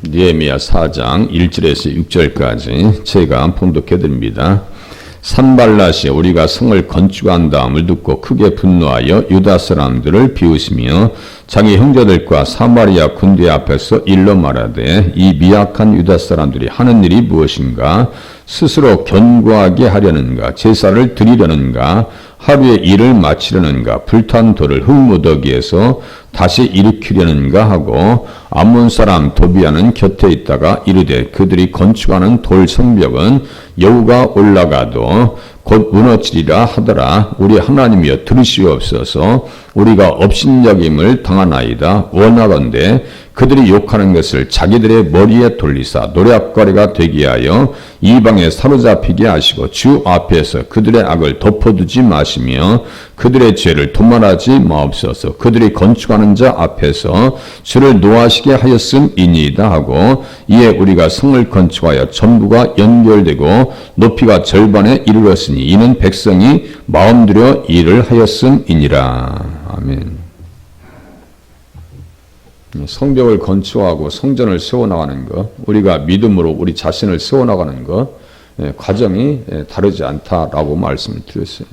느헤미야 4장 1절에서 6절까지 제가 봉독해 드립니다. 산발랏이 우리가 성을 건축한 다음을 듣고 크게 분노하여 유다 사람들을 비웃으며 자기 형제들과 사마리아 군대 앞에서 일러 말하되 이 미약한 유다 사람들이 하는 일이 무엇인가? 스스로 견고하게 하려는가? 제사를 드리려는가? 하루의 일을 마치려는가? 불탄 돌을 흙무더기에서 다시 일으키려는가 하고 암몬 사람 도비아는 곁에 있다가 이르되 그들이 건축하는 돌 성벽은 여호가 올라가도 곧 무너지리라 하더라. 우리 하나님이여 들으시옵소서. 우리가 업신여김을 당하나이다. 원하건대 그들이 욕하는 것을 자기들의 머리에 돌리사 노략거리가 되게 하여 이방에 사로잡히게 하시고 주 앞에서 그들의 악을 덮어두지 마시며 그들의 죄를 도말하지 마옵소서. 그들이 건축하는 자 앞에서 주를 노하시게 하였음이니이다 하고 이에 우리가 성을 건축하여 전부가 연결되고 높이가 절반에 이르렀으니 이는 백성이 마음들여 일을 하였음이니라. 아멘. 성벽을 건축하고 성전을 세워나가는 것, 우리가 믿음으로 우리 자신을 세워나가는 것, 과정이 다르지 않다라고 말씀을 드렸어요.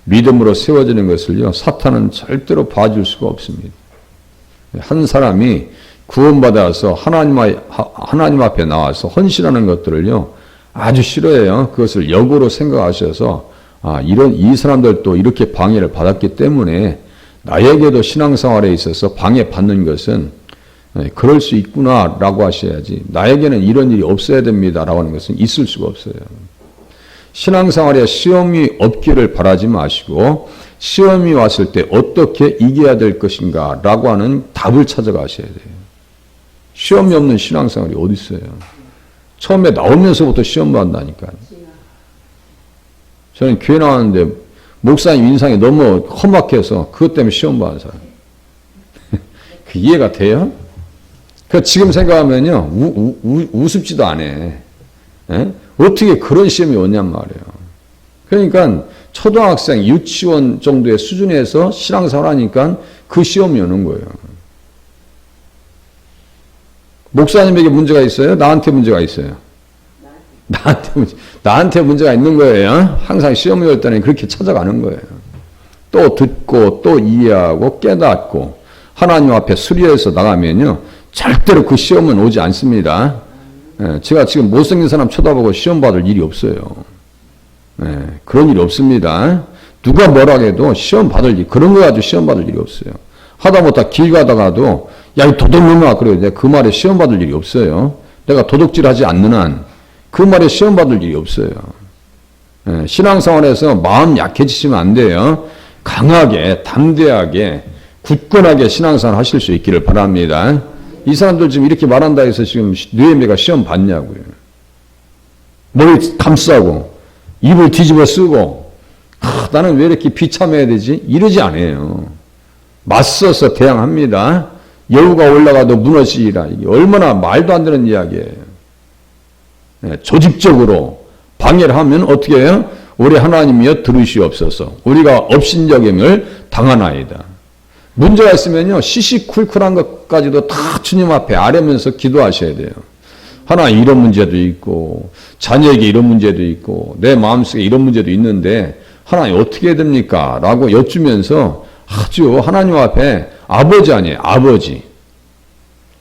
믿음으로 세워지는 것을요, 사탄은 절대로 봐줄 수가 없습니다. 한 사람이 구원받아서 하나님 앞에 나와서 헌신하는 것들을요, 아주 싫어해요. 그것을 역으로 생각하셔서, 이 사람들도 이렇게 방해를 받았기 때문에 나에게도 신앙생활에 있어서 방해받는 것은 그럴 수 있구나라고 하셔야지 나에게는 이런 일이 없어야 됩니다라고 하는 것은 있을 수가 없어요. 신앙생활에 시험이 없기를 바라지 마시고 시험이 왔을 때 어떻게 이겨야 될 것인가 라고 하는 답을 찾아가셔야 돼요. 시험이 없는 신앙생활이 어디 있어요. 처음에 나오면서부터 시험 받는다니까요. 저는 교회 나왔는데 목사님 인상이 너무 험악해서 그것 때문에 시험 받는 사람. 그 이해가 돼요? 그 지금 생각하면요, 우습지도 않아. 에? 어떻게 그런 시험이 오냔 말이에요. 그러니까 초등학생, 유치원 정도의 수준에서 신앙생활 하니까 그 시험이 오는 거예요. 목사님에게 문제가 있어요? 나한테 문제가 있어요? 나한테 문제가 있는 거예요. 항상 시험이 올 때는 그렇게 찾아가는 거예요. 또 듣고 또 이해하고 깨닫고 하나님 앞에 수리해서 나가면요. 절대로 그 시험은 오지 않습니다. 제가 지금 못생긴 사람 쳐다보고 시험 받을 일이 없어요. 그런 일이 없습니다. 누가 뭐라고 해도 시험 받을 일, 그런 거 가지고 시험 받을 일이 없어요. 하다못해 길 가다가도 야, 이 도둑놈아 그래요. 내가 그 말에 시험 받을 일이 없어요. 내가 도둑질하지 않는 한 그 말에 시험 받을 일이 없어요. 신앙생활에서 마음 약해지시면 안 돼요. 강하게, 담대하게, 굳건하게 신앙생활 하실 수 있기를 바랍니다. 이 사람들 지금 이렇게 말한다 해서 지금 느헤미야가 시험 받냐고요. 머리 감싸고, 입을 뒤집어 쓰고, 나는 왜 이렇게 비참해야 되지? 이러지 않아요. 맞서서 대항합니다. 여우가 올라가도 무너지리라. 이게 얼마나 말도 안 되는 이야기예요. 조직적으로 방해를 하면 어떻게 해요? 우리 하나님이여 들으시옵소서. 우리가 업신여김을 당하나이다. 문제가 있으면요, 시시쿨쿨한 것까지도 다 주님 앞에 아뢰면서 기도하셔야 돼요. 하나님 이런 문제도 있고, 자녀에게 이런 문제도 있고, 내 마음속에 이런 문제도 있는데, 하나님 어떻게 해야 됩니까? 라고 여쭈면서 아주 하나님 앞에 아버지 아니에요, 아버지.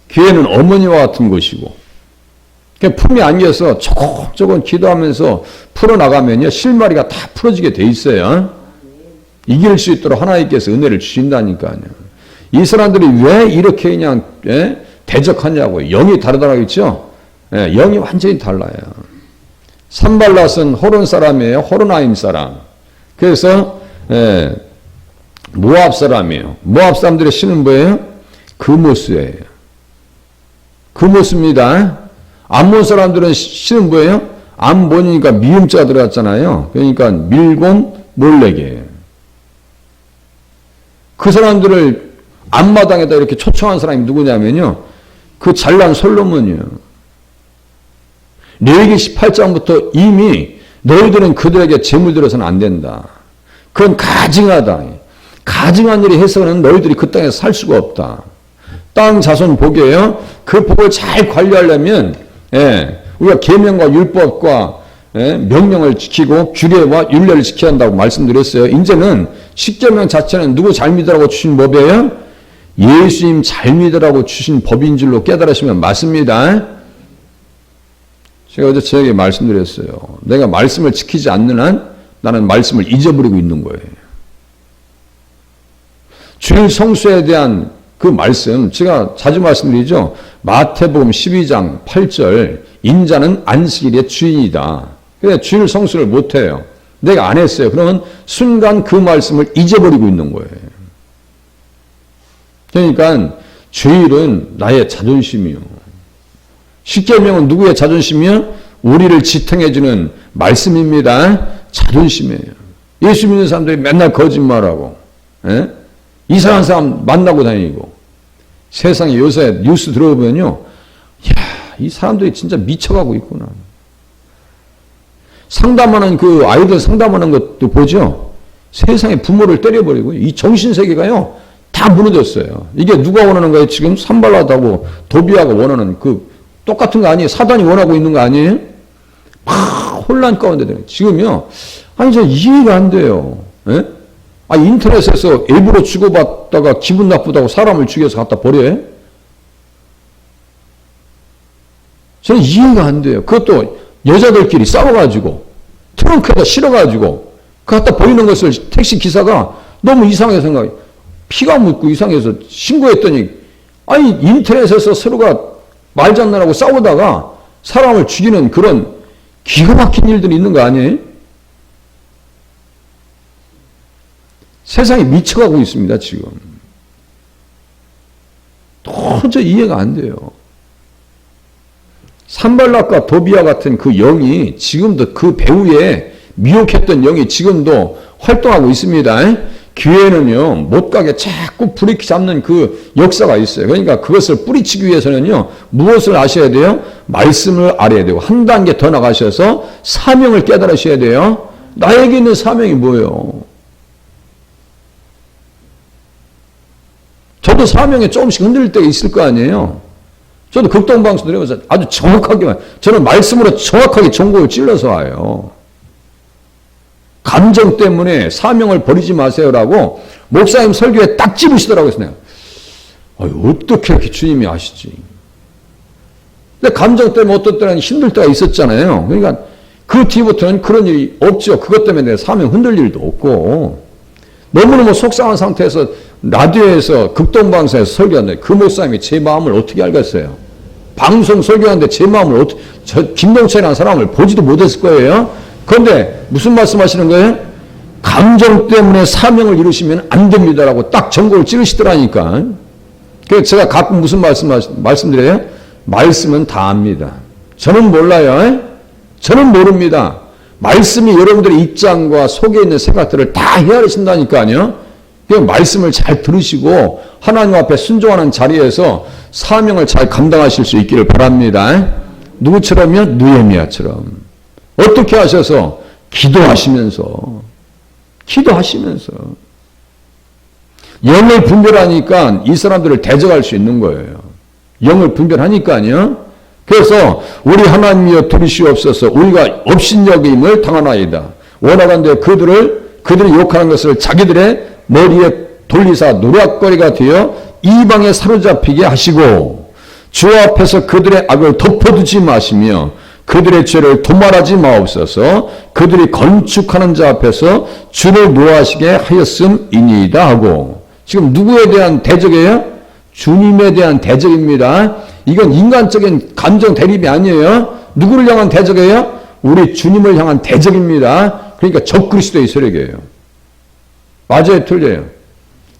교회는 어머니와 같은 곳이고, 품에 안겨서 조곤조곤 기도하면서 풀어나가면요, 실마리가 다 풀어지게 돼 있어요. 이길 수 있도록 하나님께서 은혜를 주신다니까요. 이 사람들이 왜 이렇게 그냥 대적하냐고요. 영이 다르다고 했죠? 영이 완전히 달라요. 산발랏은 호론 사람이에요. 호로나임 사람. 그래서 모압 사람이에요. 모압 사람들의 신은 뭐예요? 그모스예요. 그모스입니다. 암몬 사람들은 신은 뭐예요? 암몬이니까 미음자가 들어갔잖아요. 그러니까 밀곰 몰렉이에요. 그 사람들을 앞마당에다 이렇게 초청한 사람이 누구냐면요. 그 잘난 솔로몬이에요. 레위기 18장부터 이미 너희들은 그들에게 재물 들어서는 안 된다. 그건 가증하다. 가증한 일이 해서는 너희들이 그 땅에서 살 수가 없다. 땅 자손 복이에요. 그 복을 잘 관리하려면 우리가 계명과 율법과 명령을 지키고 규례와 율례를 지켜야 한다고 말씀드렸어요. 이제는 십계명 자체는 누구 잘 믿으라고 주신 법이에요? 예수님 잘 믿으라고 주신 법인 줄로 깨달으시면 맞습니다. 제가 어제 저에게 말씀드렸어요. 내가 말씀을 지키지 않는 한 나는 말씀을 잊어버리고 있는 거예요. 주일 성수에 대한 그 말씀 제가 자주 말씀드리죠. 마태복음 12장 8절 인자는 안식일의 주인이다. 근데 주일 성수를 못해요. 내가 안 했어요. 그러면 순간 그 말씀을 잊어버리고 있는 거예요. 그러니까 주일은 나의 자존심이요. 십계명은 누구의 자존심이요? 우리를 지탱해주는 말씀입니다. 자존심이에요. 예수 믿는 사람들이 맨날 거짓말하고 이상한 사람 만나고 다니고 세상에 요새 뉴스 들어보면요. 이 사람들이 진짜 미쳐가고 있구나. 상담하는 그 아이들 상담하는 것도 보죠. 세상에 부모를 때려버리고 이 정신세계가요. 다 무너졌어요. 이게 누가 원하는 거예요? 지금 산발라다고 도비아가 원하는 그 똑같은 거 아니에요? 사단이 원하고 있는 거 아니에요? 막 혼란 가운데 되는 지금요. 아니 저 이해가 안 돼요. 인터넷에서 일부러 주고받다가 기분 나쁘다고 사람을 죽여서 갖다 버려요? 저는 이해가 안 돼요. 그것도 여자들끼리 싸워가지고 트렁크에다 실어가지고 그 갖다 버리는 것을 택시 기사가 너무 이상하게 생각해요. 피가 묻고 이상해서 신고했더니 아니 인터넷에서 서로가 말장난하고 싸우다가 사람을 죽이는 그런 기가 막힌 일들이 있는 거 아니에요? 세상이 미쳐가고 있습니다, 지금. 도저히 이해가 안 돼요. 산발락과 도비아 같은 그 영이 지금도 그 배후에 미혹했던 영이 지금도 활동하고 있습니다. 교회는요, 못 가게 자꾸 브레이크 잡는 그 역사가 있어요. 그러니까 그것을 뿌리치기 위해서는요, 무엇을 아셔야 돼요? 말씀을 알아야 되고, 한 단계 더 나가셔서 사명을 깨달으셔야 돼요. 나에게 있는 사명이 뭐예요? 저도 사명에 조금씩 흔들릴 때가 있을 거 아니에요? 저도 극동방송 들으면서 아주 정확하게만, 저는 말씀으로 정확하게 전곡을 찔러서 와요. 감정 때문에 사명을 버리지 마세요라고 목사님 설교에 딱 집으시더라고요. 그래서 내가 어떻게 이렇게 주님이 아시지? 근데 감정 때문에 어떤 때는 힘들 때가 있었잖아요. 그러니까 그 뒤부터는 그런 일이 없죠. 그것 때문에 내 사명 흔들 일도 없고 너무너무 속상한 상태에서 라디오에서 극동방송에서 설교하는데 그 목사님이 제 마음을 어떻게 알겠어요? 방송 설교하는데 제 마음을 어떻게, 김동철이라는 사람을 보지도 못했을 거예요. 그런데 무슨 말씀하시는 거예요? 감정 때문에 사명을 이루시면 안 됩니다라고 딱 전곡을 찌르시더라니까. 그래서 제가 가끔 무슨 말씀드려요? 말씀은 다 압니다. 저는 몰라요. 저는 모릅니다. 말씀이 여러분들의 입장과 속에 있는 생각들을 다 헤아리신다니까요. 그 말씀을 잘 들으시고 하나님 앞에 순종하는 자리에서 사명을 잘 감당하실 수 있기를 바랍니다. 누구처럼요? 느헤미야처럼. 어떻게 하셔서? 기도하시면서. 영을 분별하니까 이 사람들을 대적할 수 있는 거예요. 영을 분별하니까요. 그래서 우리 하나님이여 들으시옵소서 우리가 업신여김을 당하나이다. 원하건대 그들이 욕하는 것을 자기들의 머리에 돌리사 노략거리가 되어 이방에 사로잡히게 하시고 주 앞에서 그들의 악을 덮어두지 마시며 그들의 죄를 도말하지 마옵소서. 그들이 건축하는 자 앞에서 주를 노하시게 하였음이니이다 하고 지금 누구에 대한 대적이에요? 주님에 대한 대적입니다. 이건 인간적인 감정 대립이 아니에요. 누구를 향한 대적이에요? 우리 주님을 향한 대적입니다. 그러니까 적그리스도의 세력이에요. 맞아요, 틀려요?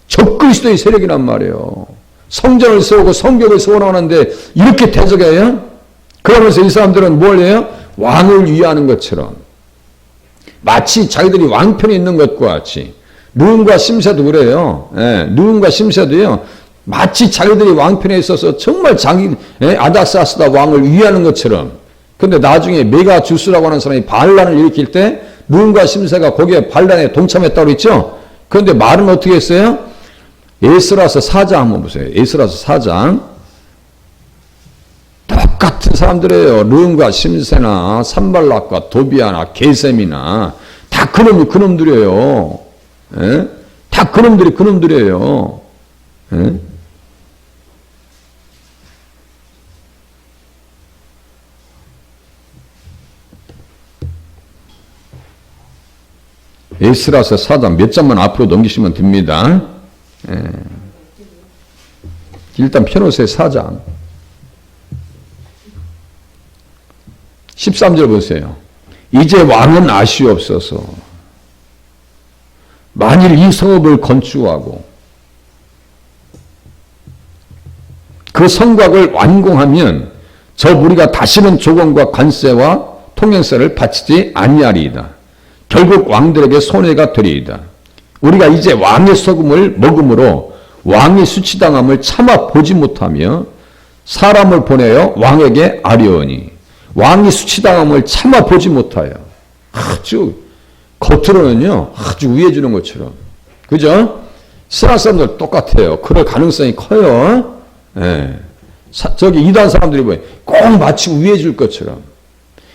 적그리스도의 세력이란 말이에요. 성전을 세우고 성벽을 세워나가는데 이렇게 대적해요? 그러면서 이 사람들은 뭘 해요? 왕을 위하는 것처럼 마치 자기들이 왕편에 있는 것과 같이 르움과 심새도 그래요. 르움과 심새도요. 마치 자기들이 왕편에 있어서 정말 아닥사스다 왕을 위하는 것처럼. 근데 나중에 메가주스라고 하는 사람이 반란을 일으킬 때 르움과 심새가 거기에 반란에 동참했다고 그랬죠. 그런데 말은 어떻게 했어요? 에스라서 4장 한번 보세요. 에스라서 4장. 똑같은 사람들이에요. 르음과 심세나 산발락과 도비아나 게셈이나 다 그놈들이에요. 예? 다 그놈들이에요. 예? 에스라서 4장 몇 장만 앞으로 넘기시면 됩니다. 예. 일단 펴놓으세요. 4장 13절 보세요. 이제 왕은 아시옵소서. 만일 이 성읍을 건축하고 그 성곽을 완공하면 저 무리가 다시는 조공과 관세와 통행세를 바치지 아니하리이다. 결국 왕들에게 손해가 되리이다. 우리가 이제 왕의 소금을 먹음으로 왕이 수치당함을 참아 보지 못하며 사람을 보내어 왕에게 아뢰오니 왕이 수치당함을 참아 보지 못하여 아주 겉으로는요 아주 우애주는 것처럼 그죠? 이스라엘 사람들 똑같아요. 그럴 가능성이 커요. 예. 저기 이단 사람들이 뭐예요? 꼭 마치 우애줄 것처럼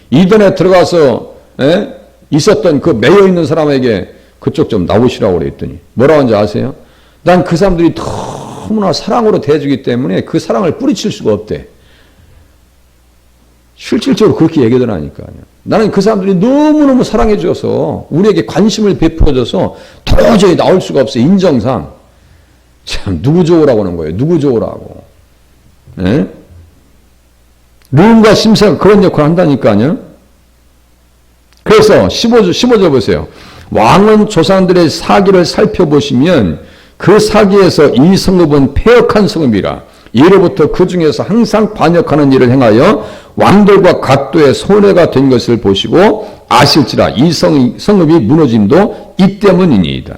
이단에 들어가서 예? 있었던 그 매여 있는 사람에게 그쪽 좀 나오시라고 그랬더니 뭐라고 하는지 아세요? 난 그 사람들이 너무나 사랑으로 대해주기 때문에 그 사랑을 뿌리칠 수가 없대. 실질적으로 그렇게 얘기하더라니까요. 나는 그 사람들이 너무너무 사랑해줘서 우리에게 관심을 베풀어줘서 도저히 나올 수가 없어. 인정상. 참 누구 좋으라고 하는 거예요. 누구 좋으라고. 예? 르음과 심세가 그런 역할을 한다니까요. 그래서 15절 보세요. 왕은 조상들의 사기를 살펴보시면 그 사기에서 이 성읍은 패역한 성읍이라 예로부터 그 중에서 항상 반역하는 일을 행하여 왕들과 각도의 손해가 된 것을 보시고 아실지라 이 성읍이 무너짐도 이 때문이니이다.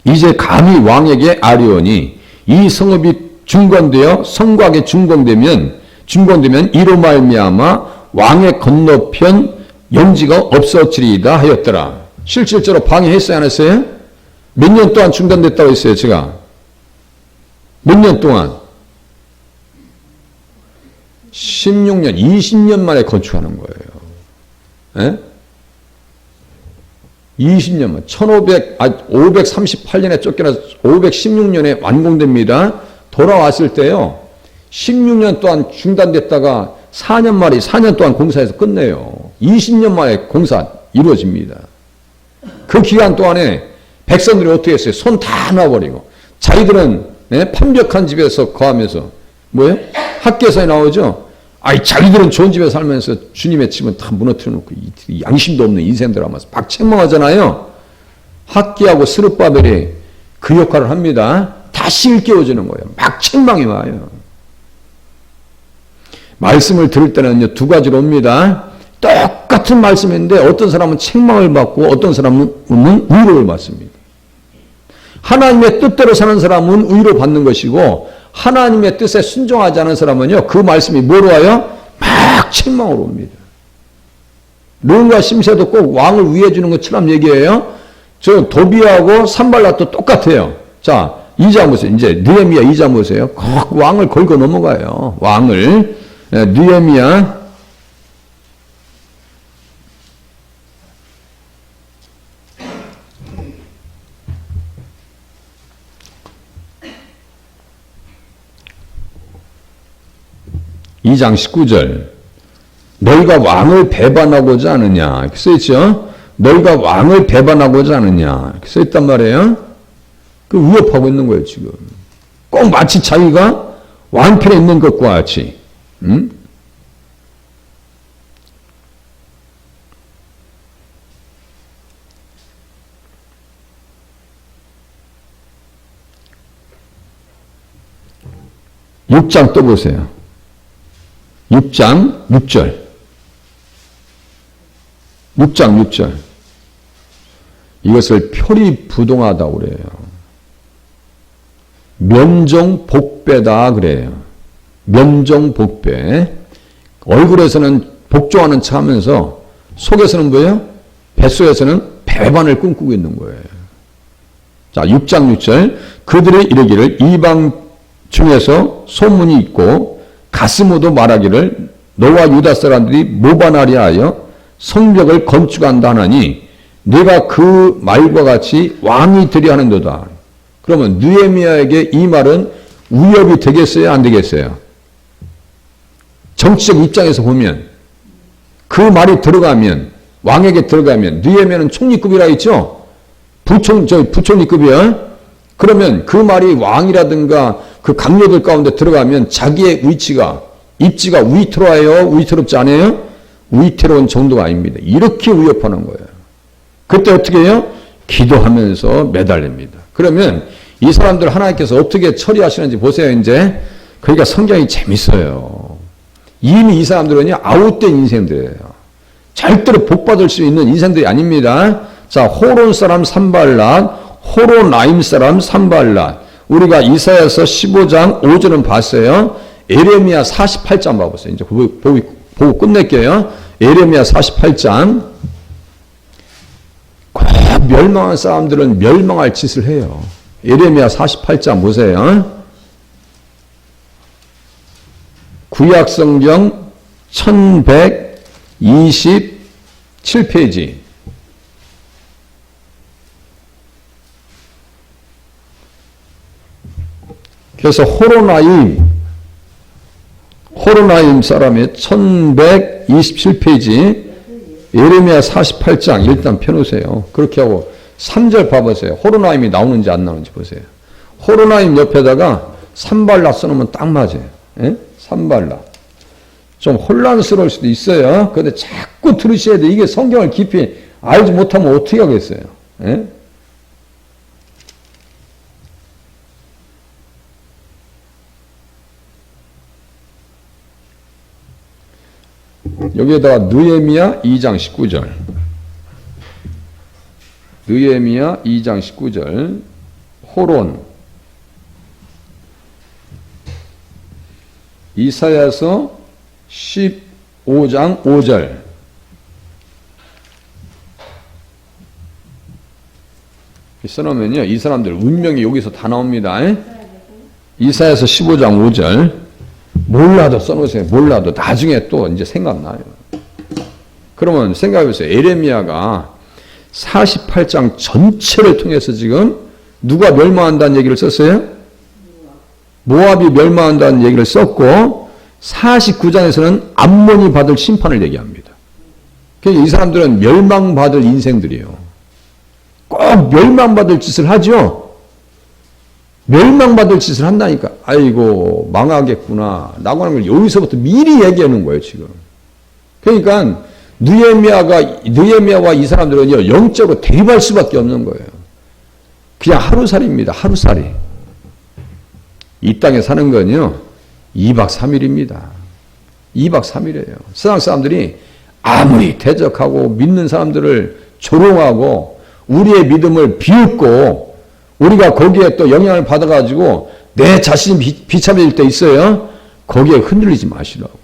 이제 감히 왕에게 아뢰오니 이 성읍이 중건되어 성곽에 중건되면 이로 말미암아 왕의 건너편 영지가 없어지리이다 하였더라. 실질적으로 방해했어요 안 했어요? 몇 년 동안 중단됐다고 했어요 제가? 몇 년 동안? 16년, 20년 만에 건축하는 거예요. 예? 20년 만, 538년에 쫓겨나서 516년에 완공됩니다. 돌아왔을 때요, 16년 동안 중단됐다가 4년 동안 공사해서 끝내요. 20년 만에 공사 이루어집니다. 그 기간 동안에 백성들이 어떻게 했어요? 손 다 놔버리고. 자기들은 판벽한 집에서 거하면서, 뭐예요? 학교에서 나오죠? 아이, 자기들은 좋은 집에 살면서 주님의 집은 다 무너뜨려 놓고, 양심도 없는 인생들 하면서 박책망하잖아요? 학기하고 스룹바벨이 그 역할을 합니다. 다시 일깨워주는 거예요. 막 책망이 와요. 말씀을 들을 때는요, 두 가지로 옵니다. 똑같은 말씀인데 어떤 사람은 책망을 받고 어떤 사람은 위로를 받습니다. 하나님의 뜻대로 사는 사람은 위로 받는 것이고 하나님의 뜻에 순종하지 않은 사람은요, 그 말씀이 뭐로 와요? 막 책망으로 옵니다. 르음과 심세도 꼭 왕을 위해 주는 것처럼 얘기해요. 저 도비하고 산발락도 똑같아요. 자, 2장 보세요. 이제 느헤미야 2장 보세요. 꼭 왕을 걸고 넘어가요. 왕을. 느헤미야 2장 19절. 너희가 왕을 배반하고자 하느냐. 이렇게 써있죠. 너희가 왕을 배반하고자 하느냐. 이렇게 써있단 말이에요. 그 위협하고 있는 거예요, 지금. 꼭 마치 자기가 왕편에 있는 것과 같이. 응? (6장) 또 보세요. 6장 6절. 6장 6절. 이것을 표리부동하다고 그래요. 면종복배다 그래요. 면종복배. 얼굴에서는 복종하는 척 하면서 속에서는 뭐예요? 뱃속에서는 배반을 꿈꾸고 있는 거예요. 자, 6장 6절. 그들이 이르기를 이방 중에서 소문이 있고 가스모도 말하기를 너와 유다 사람들이 모반하려 하여 성벽을 건축한다 하나니 내가 그 말과 같이 왕이 되려 하는도다. 그러면 느헤미야에게 이 말은 위협이 되겠어요? 안 되겠어요? 정치적 입장에서 보면 그 말이 들어가면 왕에게 들어가면 느헤미야는 총리급이라 했죠? 부총리급이야. 그러면 그 말이 왕이라든가 그 강요들 가운데 들어가면 자기의 위치가 입지가 위태로워요? 위태롭지 않아요? 위태로운 정도가 아닙니다. 이렇게 위협하는 거예요. 그때 어떻게 해요? 기도하면서 매달립니다. 그러면 이 사람들 하나님께서 어떻게 처리하시는지 보세요. 이제 그러니까 성경이 재밌어요. 이미 이 사람들은요 아웃된 인생들이에요. 절대로 복받을 수 있는 인생들이 아닙니다. 자, 호론 사람 산발랏, 호로나임 사람 산발랏. 우리가 이사야서 15장 5절은 봤어요. 에레미야 48장 봐보세요. 이제 보고 끝낼게요. 에레미야 48장. 꼭 멸망한 사람들은 멸망할 짓을 해요. 에레미야 48장 보세요. 구약성경 1127페이지. 그래서 호로나임 사람의 1127페이지 예레미야 48장 일단 펴놓으세요. 그렇게 하고 3절 봐보세요. 호로나임이 나오는지 안 나오는지 보세요. 호로나임 옆에다가 산발랏 써놓으면 딱 맞아요. 예? 산발랏. 좀 혼란스러울 수도 있어요. 그런데 자꾸 들으셔야 돼. 이게 성경을 깊이 알지 못하면 어떻게 하겠어요. 예? 여기에다가 느헤미야 2장 19절. 느헤미야 2장 19절. 호론. 이사야서 15장 5절. 써놓으면요, 이 사람들 운명이 여기서 다 나옵니다. 이사야서 15장 5절. 몰라도 써놓으세요. 몰라도 나중에 또 이제 생각나요. 그러면 생각해보세요. 에레미야가 48장 전체를 통해서 지금 누가 멸망한다는 얘기를 썼어요? 모압이 멸망한다는 얘기를 썼고 49장에서는 암몬이 받을 심판을 얘기합니다. 그러니까 이 사람들은 멸망받을 인생들이에요. 꼭 멸망받을 짓을 하죠. 멸망받을 짓을 한다니까. 아이고 망하겠구나 라고 하는 걸 여기서부터 미리 얘기하는 거예요 지금. 그러니까 느헤미야와 이 사람들은요 영적으로 대립할 수밖에 없는 거예요. 그냥 하루살이입니다. 하루살이. 이 땅에 사는 건요 2박 3일입니다. 2박 3일이에요. 세상 사람들이 아무리 대적하고 믿는 사람들을 조롱하고 우리의 믿음을 비웃고 우리가 거기에 또 영향을 받아가지고 내 자신이 비참해질 때 있어요. 거기에 흔들리지 마시라고.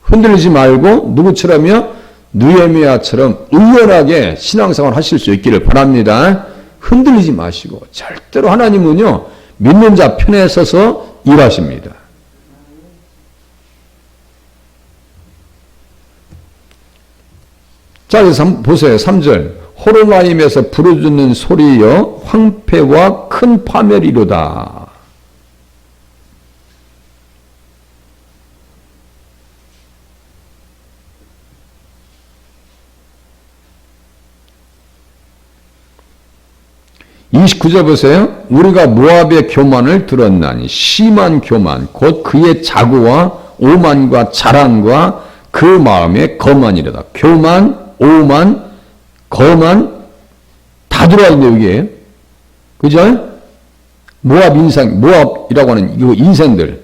흔들리지 말고 누구처럼요? 느헤미야처럼 의연하게 신앙생활 하실 수 있기를 바랍니다. 흔들리지 마시고 절대로 하나님은요 믿는 자 편에 서서 일하십니다. 자, 그래서 보세요. 3절. 호로나임에서 부르짖는 소리여 황폐와 큰 파멸이로다. (29절) 보세요. 우리가 모압의 교만을 들었나니 심한 교만 곧 그의 자고와 오만과 자랑과 그 마음에 거만이로다. 교만, 오만, 거만 다 들어와 있네요, 여기에. 그죠? 모압이라고 하는 이 인생들.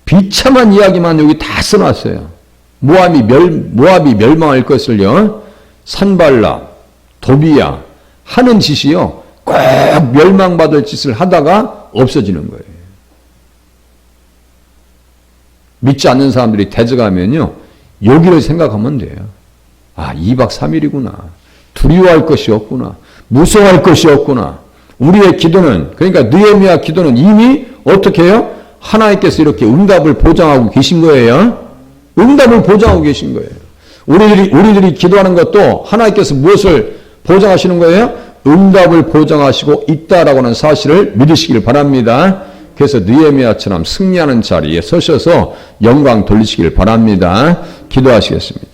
비참한 이야기만 여기 다 써놨어요. 모압이 멸망할 것을요, 산발라, 도비야, 하는 짓이요, 꼭 멸망받을 짓을 하다가 없어지는 거예요. 믿지 않는 사람들이 대적하면요, 여기를 생각하면 돼요. 아, 2박 3일이구나. 두려워할 것이 없구나. 무서워할 것이 없구나. 우리의 기도는, 그러니까 느헤미야 기도는 이미 어떻게 해요? 하나님께서 이렇게 응답을 보장하고 계신 거예요. 응답을 보장하고 계신 거예요. 우리들이 기도하는 것도 하나님께서 무엇을 보장하시는 거예요? 응답을 보장하시고 있다라고 하는 사실을 믿으시길 바랍니다. 그래서 느헤미야처럼 승리하는 자리에 서셔서 영광 돌리시길 바랍니다. 기도하시겠습니다.